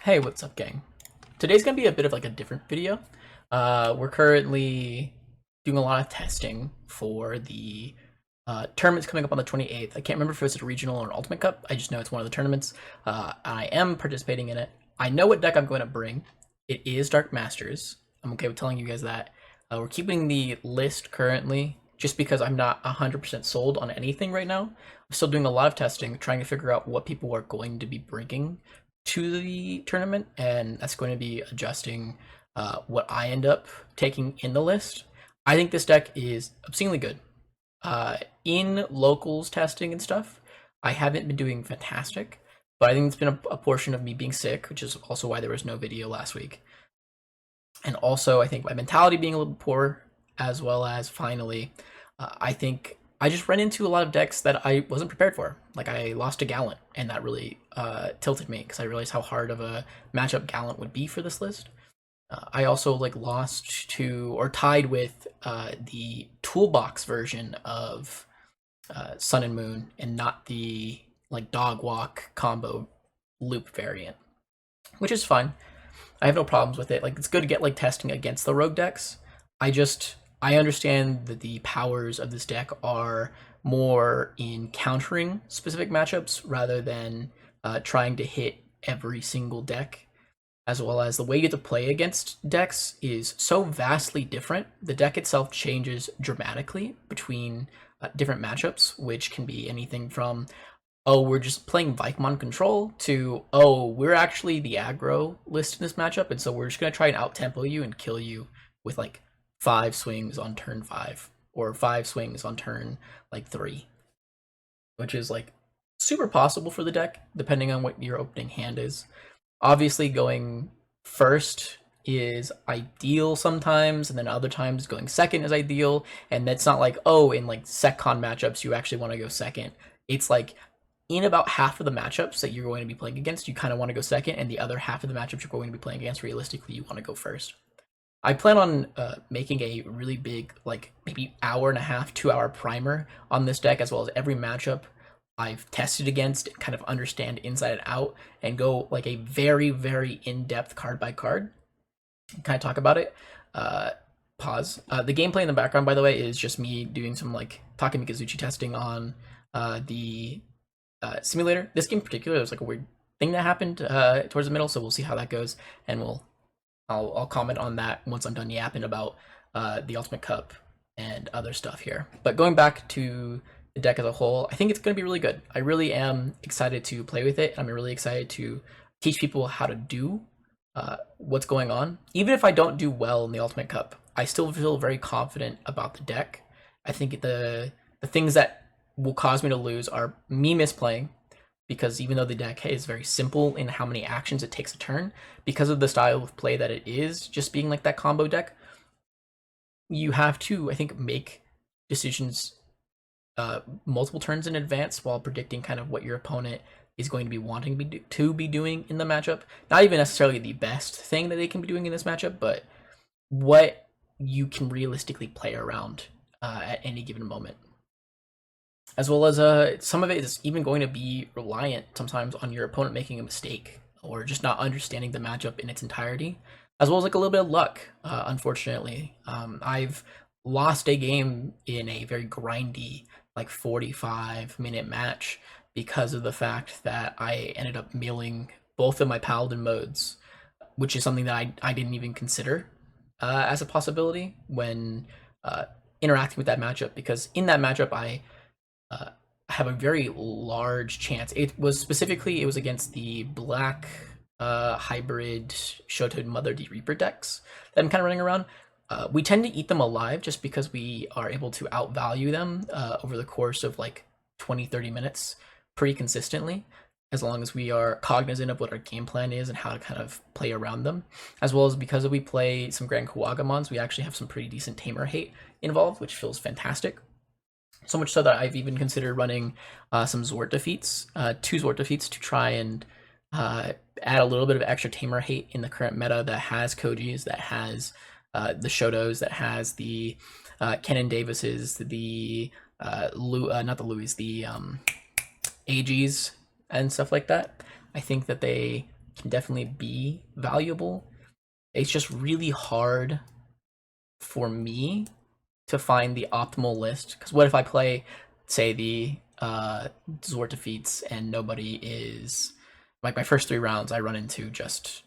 Hey, what's up, gang? Today's gonna be a bit of like a different video. We're currently doing a lot of testing for the tournaments coming up on the 28th. I can't remember if it's a regional or an Ultimate Cup. I just know it's one of the tournaments. I am participating in it. I know what deck I'm going to bring. It is Dark Masters. I'm okay with telling you guys that. We're keeping the list currently just because I'm not 100% sold on anything right now. I'm still doing a lot of testing, trying to figure out what people are going to be bringing to the tournament, and that's going to be adjusting what I end up taking in the list. I think this deck is obscenely good. In locals testing and stuff, I haven't been doing fantastic, but I think it's been a portion of me being sick, which is also why there was no video last week. And also, I think my mentality being a little poor, as well as finally, I think I just ran into a lot of decks that I wasn't prepared for. Like I lost to Gallant, and that really tilted me because I realized how hard of a matchup Gallant would be for this list. I also like lost to or tied with the toolbox version of Sun and Moon, and not the like dog walk combo loop variant, which is fine. I have no problems with it. Like it's good to get like testing against the rogue decks. I understand that the powers of this deck are more in countering specific matchups rather than trying to hit every single deck, as well as the way you get to play against decks is so vastly different. The deck itself changes dramatically between different matchups, which can be anything from, oh, we're just playing Vikemon control to, oh, we're actually the aggro list in this matchup, and so we're just gonna try and out tempo you and kill you with like 5 swings on turn 5 or 5 swings on turn like 3, which is like super possible for the deck depending on what your opening hand is. Obviously, going first is ideal sometimes, and then other times going second is ideal. And that's not like, oh, in like SecCon matchups you actually want to go second. It's like in about half of the matchups that you're going to be playing against, you kind of want to go second, and the other half of the matchups you're going to be playing against, realistically, you want to go first. I plan on making a really big, like maybe hour and a half, 2 hour primer on this deck, as well as every matchup I've tested against, kind of understand inside and out, and go like a very, very in-depth card by card. Kind of talk about it. Uh, Pause. The gameplay in the background, by the way, is just me doing some like Takemikazuchi testing on the simulator. This game in particular, there's like a weird thing that happened towards the middle, so we'll see how that goes, and I'll comment on that once I'm done yapping about the Ultimate Cup and other stuff here. But going back to the deck as a whole, I think it's going to be really good. I really am excited to play with it. I'm really excited to teach people how to do what's going on. Even if I don't do well in the Ultimate Cup, I still feel very confident about the deck. I think the things that will cause me to lose are me misplaying, because even though the deck is very simple in how many actions it takes a turn, because of the style of play that it is, just being like that combo deck, you have to, I think, make decisions multiple turns in advance while predicting kind of what your opponent is going to be wanting to be doing in the matchup. Not even necessarily the best thing that they can be doing in this matchup, but what you can realistically play around at any given moment. As well as some of it is even going to be reliant sometimes on your opponent making a mistake or just not understanding the matchup in its entirety, as well as like a little bit of luck. Unfortunately, I've lost a game in a very grindy like 45-minute match because of the fact that I ended up milling both of my paladin modes, which is something that I didn't even consider as a possibility when interacting with that matchup, because in that matchup I uh, have a very large chance. It was against the black hybrid Shoto Mother D Reaper decks that I'm kind of running around. We tend to eat them alive just because we are able to outvalue them over the course of like 20-30 minutes pretty consistently, as long as we are cognizant of what our game plan is and how to kind of play around them. As well as because we play some Grand Kuwagamons, we actually have some pretty decent tamer hate involved, which feels fantastic. So much so that I've even considered running some Zwart defeats, 2 Zwart defeats, to try and add a little bit of extra tamer hate in the current meta that has Kojis, that has the Shotos, that has the Kenan Davises, the not the Louis, the AGs and stuff like that. I think that they can definitely be valuable. It's just really hard for me to find the optimal list. Because what if I play, say, the Zort defeats and nobody is like my first 3 rounds, I run into just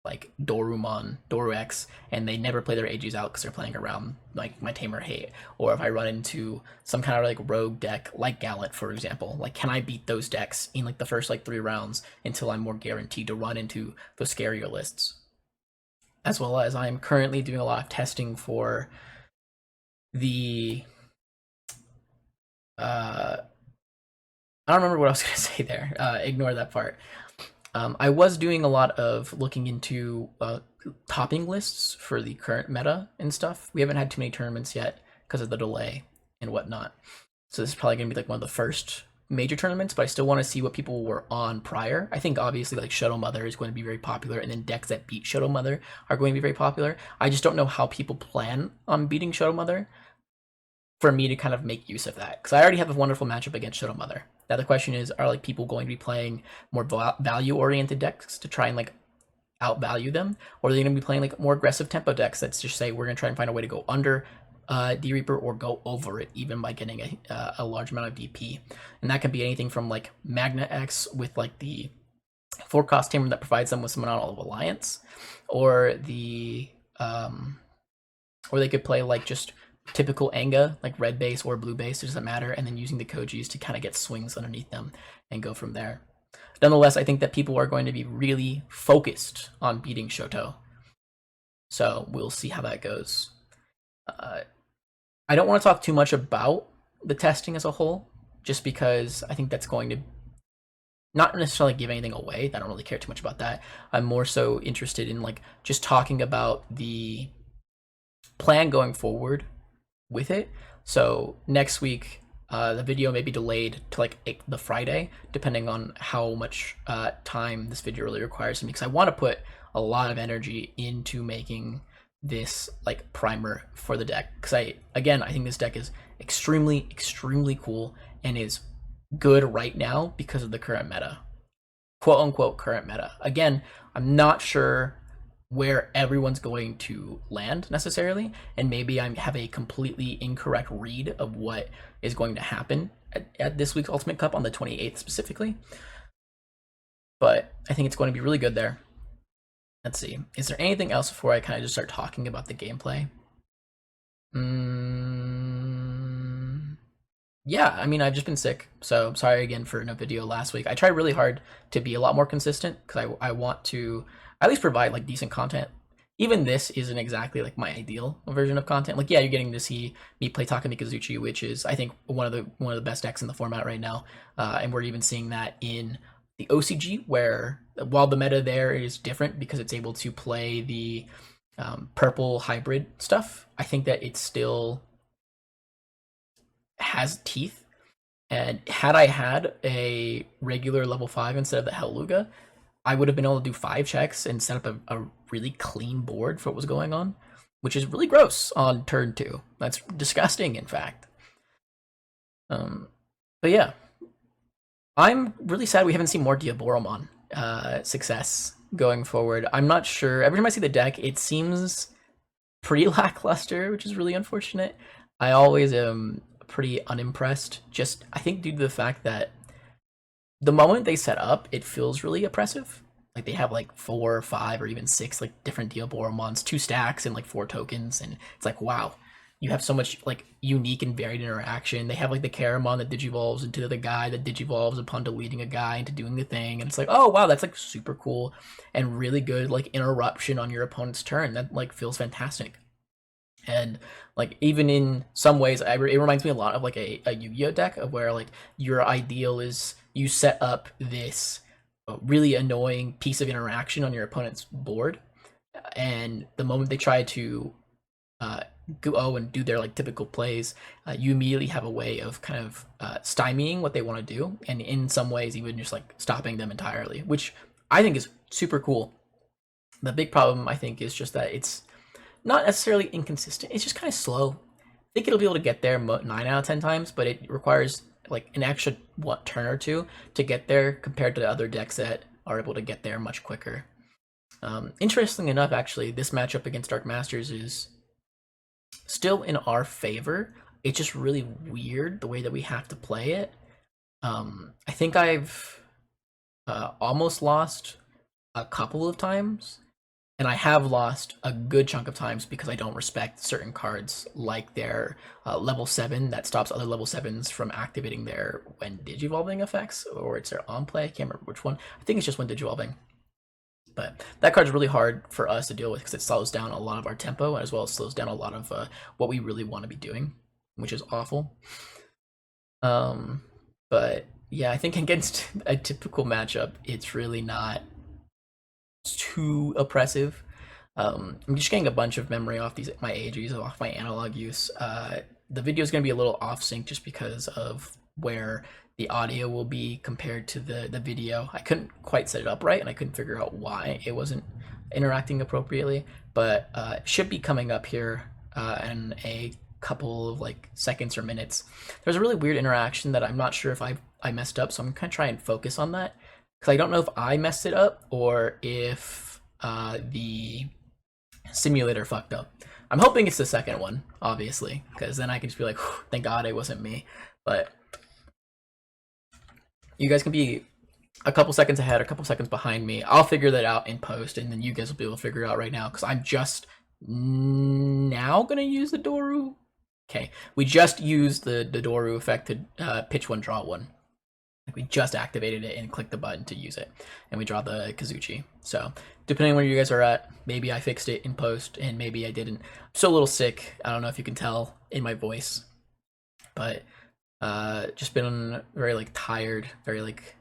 like Dorumon, Doruex, and they never play their AGs out because they're playing around like my Tamer Hate. Or if I run into some kind of like rogue deck like Gallant, for example, like can I beat those decks in like the first like 3 rounds until I'm more guaranteed to run into those scarier lists? As well as I'm currently doing a lot of testing for the I don't remember what I was gonna say there. Ignore that part. I was doing a lot of looking into topping lists for the current meta and stuff. We haven't had too many tournaments yet because of the delay and whatnot. So this is probably gonna be like one of the first major tournaments, but I still want to see what people were on prior. I think obviously like Shadow Mother is going to be very popular, and then decks that beat Shadow Mother are going to be very popular. I just don't know how people plan on beating Shadow Mother for me to kind of make use of that, because I already have a wonderful matchup against Shadow Mother. Now the question is, are like people going to be playing more value-oriented decks to try and like outvalue them, or are they going to be playing like more aggressive tempo decks that's just say we're going to try and find a way to go under D Reaper or go over it even by getting a large amount of DP? And that could be anything from like Magna X with like the 4-cost Tamer that provides them with some amount of Alliance, or the or they could play like just typical Anga, like red base or blue base, it doesn't matter, and then using the Kojis to kind of get swings underneath them and go from there. Nonetheless, I think that people are going to be really focused on beating Shoto. So we'll see how that goes. I don't want to talk too much about the testing as a whole, just because I think that's going to not necessarily give anything away. I don't really care too much about that. I'm more so interested in like just talking about the plan going forward with it. So next week, the video may be delayed to like the Friday, depending on how much time this video really requires me, because I want to put a lot of energy into making this like primer for the deck, because I think this deck is extremely cool and is good right now because of the current meta, quote unquote current meta. Again, I'm not sure where everyone's going to land necessarily, and maybe I have a completely incorrect read of what is going to happen at this week's Ultimate Cup on the 28th specifically, but I think it's going to be really good there. Let's see, is there anything else before I kind of just start talking about the gameplay? Yeah, I mean, I've just been sick, so sorry again for no video last week. I tried really hard to be a lot more consistent because I want to at least provide like decent content. Even this isn't exactly like my ideal version of content. Like, yeah, you're getting to see me play Takamikazuchi, which is I think one of the best decks in the format right now, and we're even seeing that in the OCG, where while the meta there is different because it's able to play the purple hybrid stuff, I think that it still has teeth. And had I had a regular level 5 instead of the Helluga, I would have been able to do 5 checks and set up a really clean board for what was going on, which is really gross on turn 2. That's disgusting, in fact. But yeah, I'm really sad we haven't seen more Diaboromon success going forward. I'm not sure. Every time I see the deck, it seems pretty lackluster, which is really unfortunate. I always am pretty unimpressed, just I think due to the fact that the moment they set up, it feels really oppressive. Like they have like 4 or 5 or even 6 like different Diaboromons, 2 stacks and like 4 tokens, and it's like, wow, you have so much like unique and varied interaction. They have like the Caramon that digivolves into the guy that digivolves upon deleting a guy into doing the thing, and it's like, oh wow, that's like super cool and really good like interruption on your opponent's turn. That like feels fantastic. And like even in some ways, it reminds me a lot of like a Yu-Gi-Oh deck, of where like your ideal is you set up this really annoying piece of interaction on your opponent's board, and the moment they try to go and do their like typical plays, you immediately have a way of kind of stymieing what they want to do, and in some ways even just like stopping them entirely, which I think is super cool. The big problem I think is just that it's not necessarily inconsistent, it's just kind of slow. I think it'll be able to get there 9 out of 10 times, but it requires like an extra turn or two to get there compared to other decks that are able to get there much quicker. Interestingly enough, actually, this matchup against Dark Masters is still in our favor. It's just really weird the way that we have to play it. I think I've almost lost a couple of times, and I have lost a good chunk of times because I don't respect certain cards, like their level 7 that stops other level 7s from activating their when digivolving effects, or it's their on play. I can't remember which one. I think it's just when digivolving. But that card's really hard for us to deal with because it slows down a lot of our tempo, as well as slows down a lot of what we really want to be doing, which is awful. But yeah, I think against a typical matchup, it's really not too oppressive. I'm just getting a bunch of memory off my AGs, off my analog use. The video is going to be a little off sync just because of where the audio will be compared to the video. I couldn't quite set it up right, and I couldn't figure out why it wasn't interacting appropriately, but it should be coming up here in a couple of like seconds or minutes. There's a really weird interaction that I'm not sure if I messed up, so I'm gonna try and focus on that because I don't know if I messed it up or if the simulator fucked up. I'm hoping it's the second one, obviously, because then I can just be like, thank God it wasn't me. But you guys can be a couple seconds ahead, a couple seconds behind me. I'll figure that out in post, and then you guys will be able to figure it out right now because I'm just now gonna use the Doru. Okay, we just used the Doru effect to pitch one, draw one. Like we just activated it and clicked the button to use it, and we draw the Kazuchi. So depending on where you guys are at, maybe I fixed it in post, and maybe I didn't. I'm still a little sick. I don't know if you can tell in my voice, but just been very like tired, very like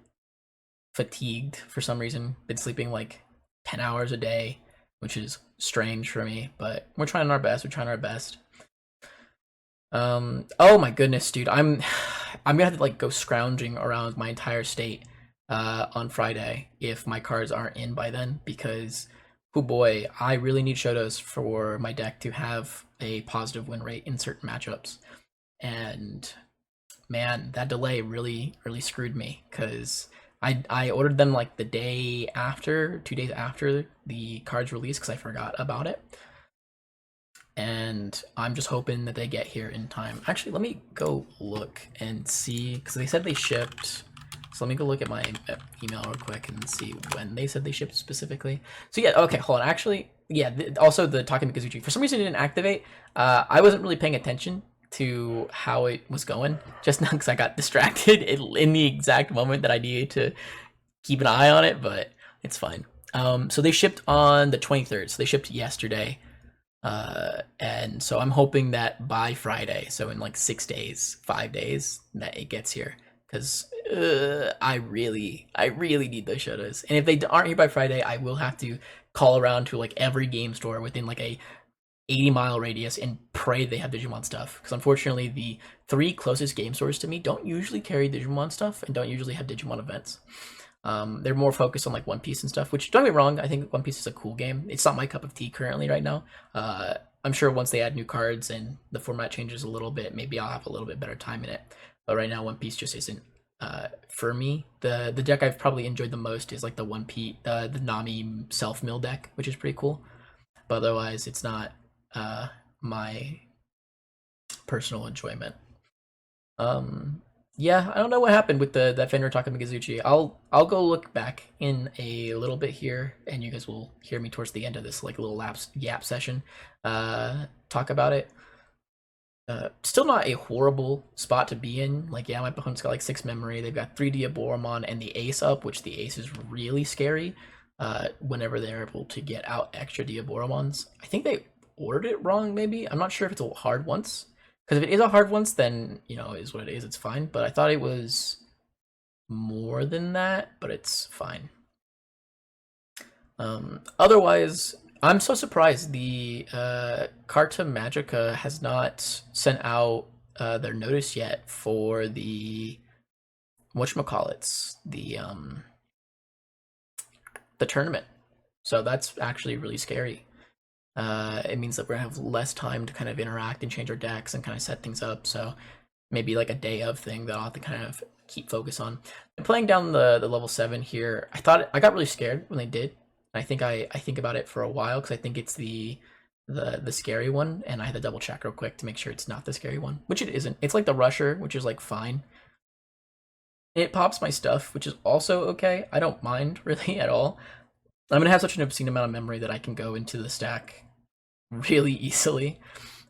fatigued for some reason. Been sleeping like 10 hours a day, which is strange for me, but we're trying our best. We're trying our best. Oh my goodness, dude, I'm gonna have to like go scrounging around my entire state on Friday if my cards aren't in by then, because oh boy, I really need Shotos for my deck to have a positive win rate in certain matchups. And man, that delay really screwed me because I ordered them like the day after, 2 days after the cards release because I forgot about it. And I'm just hoping that they get here in time. Actually, let me go look and see, because they said they shipped. So let me go look at my email real quick and see when they said they shipped specifically. So yeah, okay, hold on. Actually, yeah, also the Takemi Kazuchi, for some reason it didn't activate. I wasn't really paying attention to how it was going, just now because I got distracted in the exact moment that I needed to keep an eye on it, but it's fine. So they shipped on the 23rd, so they shipped yesterday. And so I'm hoping that by Friday, so in like 6 days, 5 days, that it gets here, because I really need those Shotos. And if they aren't here by Friday, I will have to call around to like every game store within like a 80-mile radius and pray they have Digimon stuff, because unfortunately the 3 closest game stores to me don't usually carry Digimon stuff and don't usually have Digimon events. They're more focused on like One Piece and stuff, which, don't get me wrong, I think One Piece is a cool game. It's not my cup of tea currently right now. I'm sure once they add new cards and the format changes a little bit, maybe I'll have a little bit better time in it. But right now, One Piece just isn't for me. The deck I've probably enjoyed the most is like the One Piece, the Nami self mill deck, which is pretty cool. But otherwise, it's not my personal enjoyment. Yeah, I don't know what happened with that Fenrir Takemi Kazuchi. I'll go look back in a little bit here, and you guys will hear me towards the end of this like little yap session talk about it. Still not a horrible spot to be in. Like, yeah, my opponent's got like 6 memory. They've got 3 Diaboromon and the Ace up, which the Ace is really scary whenever they're able to get out extra Diaboromons. I think they ordered it wrong, maybe. I'm not sure if it's a hard once. Because if it is a hard once, then, you know, it is what it is. It's fine. But I thought it was more than that, but it's fine. Otherwise, I'm so surprised the Carta Magica has not sent out their notice yet for the whatchamacallits, the tournament. So that's actually really scary. It means that we're gonna have less time to kind of interact and change our decks and kind of set things up. So maybe like a day of thing that I'll have to kind of keep focus on. And playing down the level 7 here, I got really scared when they did. I think I think about it for a while because I think it's the scary one, and I had to double check real quick to make sure it's not the scary one, which it isn't. It's like the Rusher, which is like fine. It pops my stuff, which is also okay. I don't mind really at all. I'm gonna have such an obscene amount of memory that I can go into the stack really easily.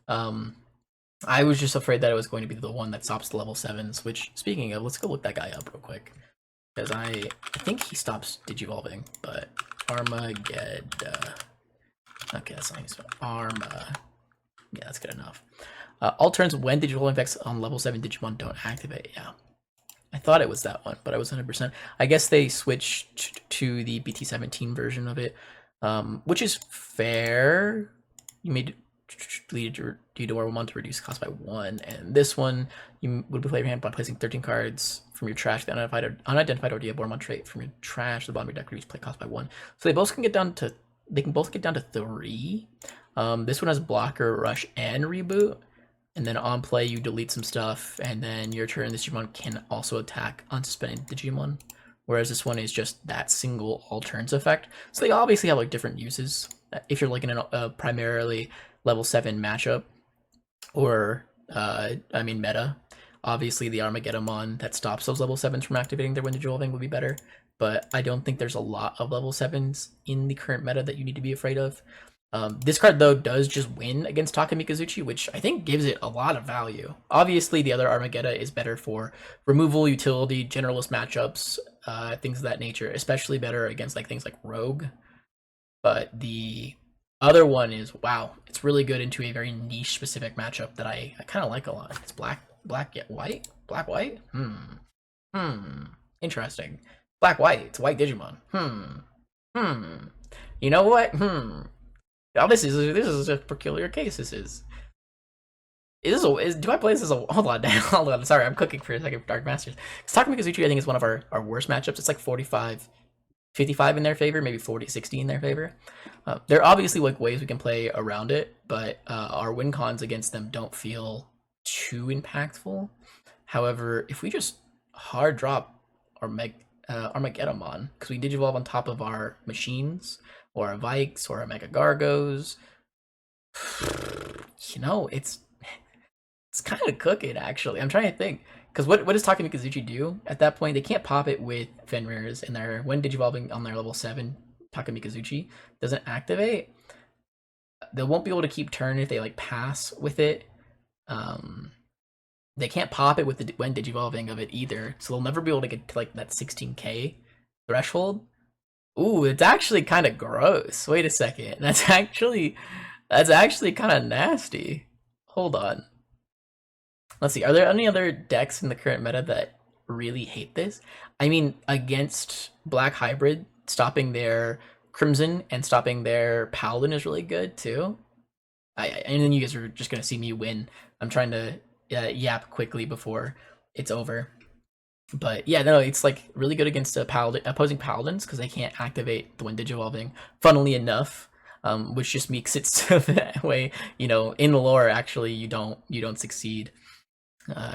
I was just afraid that it was going to be the one that stops the level 7s, which, speaking of, let's go look that guy up real quick. Because I think he stops digivolving, but Armageddon. Okay, that's not even Arma. Yeah, that's good enough. All turns when digivolving effects on level 7 Digimon don't activate. Yeah. I thought it was that one, but I was 100%. I guess they switched to the BT17 version of it, which is fair. You made deleted your Deodormon to reduce cost by 1, and this one you would play your hand by placing 13 cards from your trash, the unidentified or Deodormon trait from your trash to the bottom of your deck, reduce play cost by 1. So they both can get down to 3. This one has blocker, rush, and reboot. And then on play, you delete some stuff, and then your turn, this Digimon can also attack unsuspended Digimon. Whereas this one is just that single all turns effect. So they obviously have like different uses. If you're like in a primarily level 7 matchup, or meta, obviously the Armageddon that stops those level 7s from activating their when digivolving would be better. But I don't think there's a lot of level 7s in the current meta that you need to be afraid of. This card, though, does just win against Takamikazuchi, which I think gives it a lot of value. Obviously, the other Armageddon is better for removal, utility, generalist matchups, things of that nature, especially better against like things like Rogue. But the other one is, wow, it's really good into a very niche-specific matchup that I kind of like a lot. It's black, yet white? Black, white? Interesting. Black, white. It's white Digimon. You know what? Oh, this is a peculiar case. Do I play this as a hold on? Sorry, I'm cooking for a second for Dark Masters. Takamikazuchi, I think, is one of our worst matchups. It's like 45-55 in their favor, maybe 40-60 in their favor. There are obviously like ways we can play around it, but our win cons against them don't feel too impactful. However, if we just hard drop our Armageddon, because we digivolve on top of our machines, or our Vikes, or our Mega Gargos, you know, it's kind of cooking, actually. I'm trying to think, because what does Takamikazuchi do at that point? They can't pop it with Fenrir's, and their when digivolving on their level 7 Takamikazuchi doesn't activate. They won't be able to keep turn if they like pass with it. They can't pop it with the when digivolving of it either, so they'll never be able to get to like that 16k threshold. Ooh, it's actually kind of gross. Wait a second. That's actually kind of nasty. Hold on. Let's see. Are there any other decks in the current meta that really hate this? I mean, against Black Hybrid, stopping their Crimson and stopping their Paladin is really good too. And then you guys are just gonna see me win. I'm trying to yap quickly before it's over. But yeah, no, it's like really good against opposing Paladins because they can't activate the when digivolving. Funnily enough, which just makes it so that way, you know, in the lore, actually, you don't succeed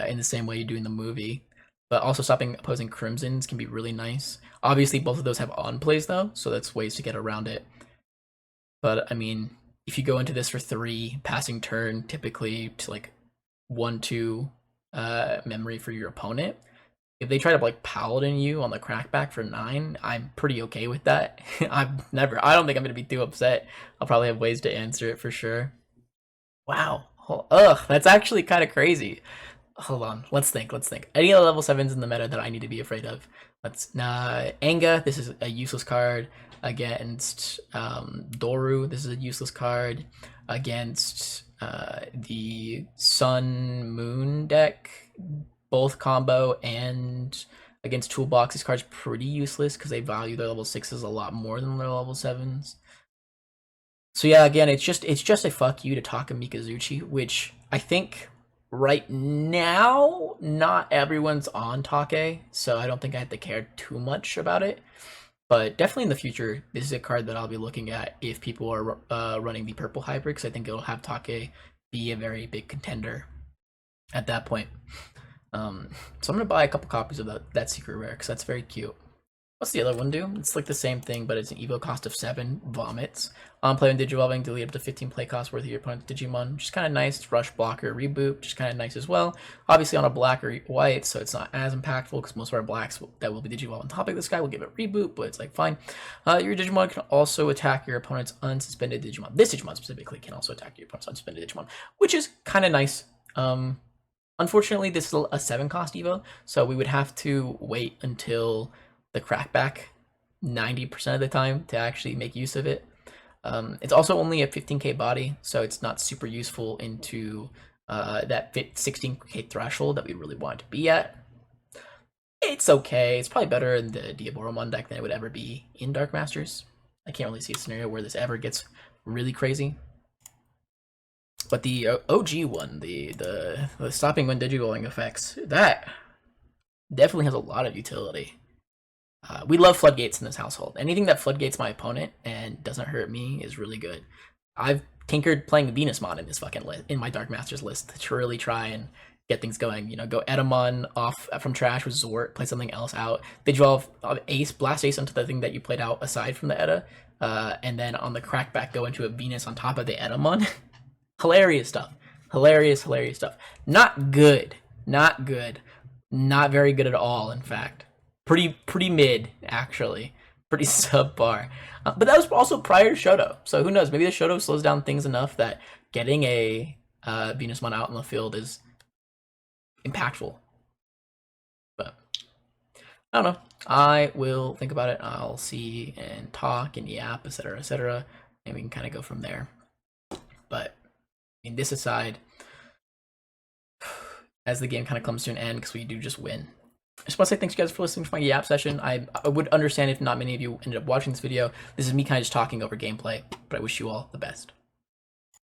in the same way you do in the movie. But also stopping opposing Crimsons can be really nice. Obviously, both of those have on plays though, so that's ways to get around it. But I mean, if you go into this for 3, passing turn typically to like 1-2 memory for your opponent. If they try to like Paladin you on the crackback for 9, I'm pretty okay with that. I don't think I'm gonna be too upset. I'll probably have ways to answer it for sure. Wow. Ugh, that's actually kind of crazy. Hold on, let's think. Any other level 7s in the meta that I need to be afraid of? Anga, this is a useless card. Against Doru, this is a useless card. Against the Sun Moon deck, both combo, and against Toolbox, these cards are pretty useless because they value their level 6s a lot more than their level 7s. So yeah, again, it's just a fuck you to Takamikazuchi, which I think right now not everyone's on Take, so I don't think I have to care too much about it. But definitely in the future, this is a card that I'll be looking at if people are running the purple hybrid, because I think it'll have Take be a very big contender at that point. So I'm gonna buy a couple copies of that secret rare because that's very cute. What's the other one do? It's like the same thing, but it's an Evo cost of 7, Vomits. Play when Digivolving, delete up to 15 play cost worth of your opponent's Digimon. Just kind of nice. Rush, blocker, reboot, just kind of nice as well. Obviously on a black or white, so it's not as impactful because most of our blacks that will be Digivolve on top of this guy will give it reboot, but it's like fine. Your Digimon can also attack your opponent's unsuspended Digimon. This Digimon specifically can also attack your opponent's unsuspended Digimon, which is kind of nice. Unfortunately, this is a 7 cost Evo, so we would have to wait until the crackback 90% of the time to actually make use of it. It's also only a 15k body, so it's not super useful into that 16k threshold that we really want to be at. It's okay. It's probably better in the Diaboromon deck than it would ever be in Dark Masters. I can't really see a scenario where this ever gets really crazy. But the OG one, the stopping when Digivolving effects, that definitely has a lot of utility. We love floodgates in this household. Anything that floodgates my opponent and doesn't hurt me is really good. I've tinkered playing Venusmon in this fucking list, in my Dark Masters list, to really try and get things going. You know, go Edamon off from trash with Zort, play something else out. Digivolve Ace, Blast Ace onto the thing that you played out aside from the Eda, and then on the crackback go into a Venus on top of the Edamon. Hilarious stuff. Hilarious stuff. Not good. Not good. Not very good at all, in fact. Pretty mid, actually. Pretty subpar. But that was also prior to Shoto. So who knows? Maybe the Shoto slows down things enough that getting a Venusmon out in the field is impactful. But I don't know. I will think about it. I'll see and talk and yap, etc., etc., and we can kind of go from there. But I mean, this aside, as the game kind of comes to an end, because we do just win. I just want to say thanks, you guys, for listening to my yap session. I would understand if not many of you ended up watching this video. This is me kind of just talking over gameplay, but I wish you all the best.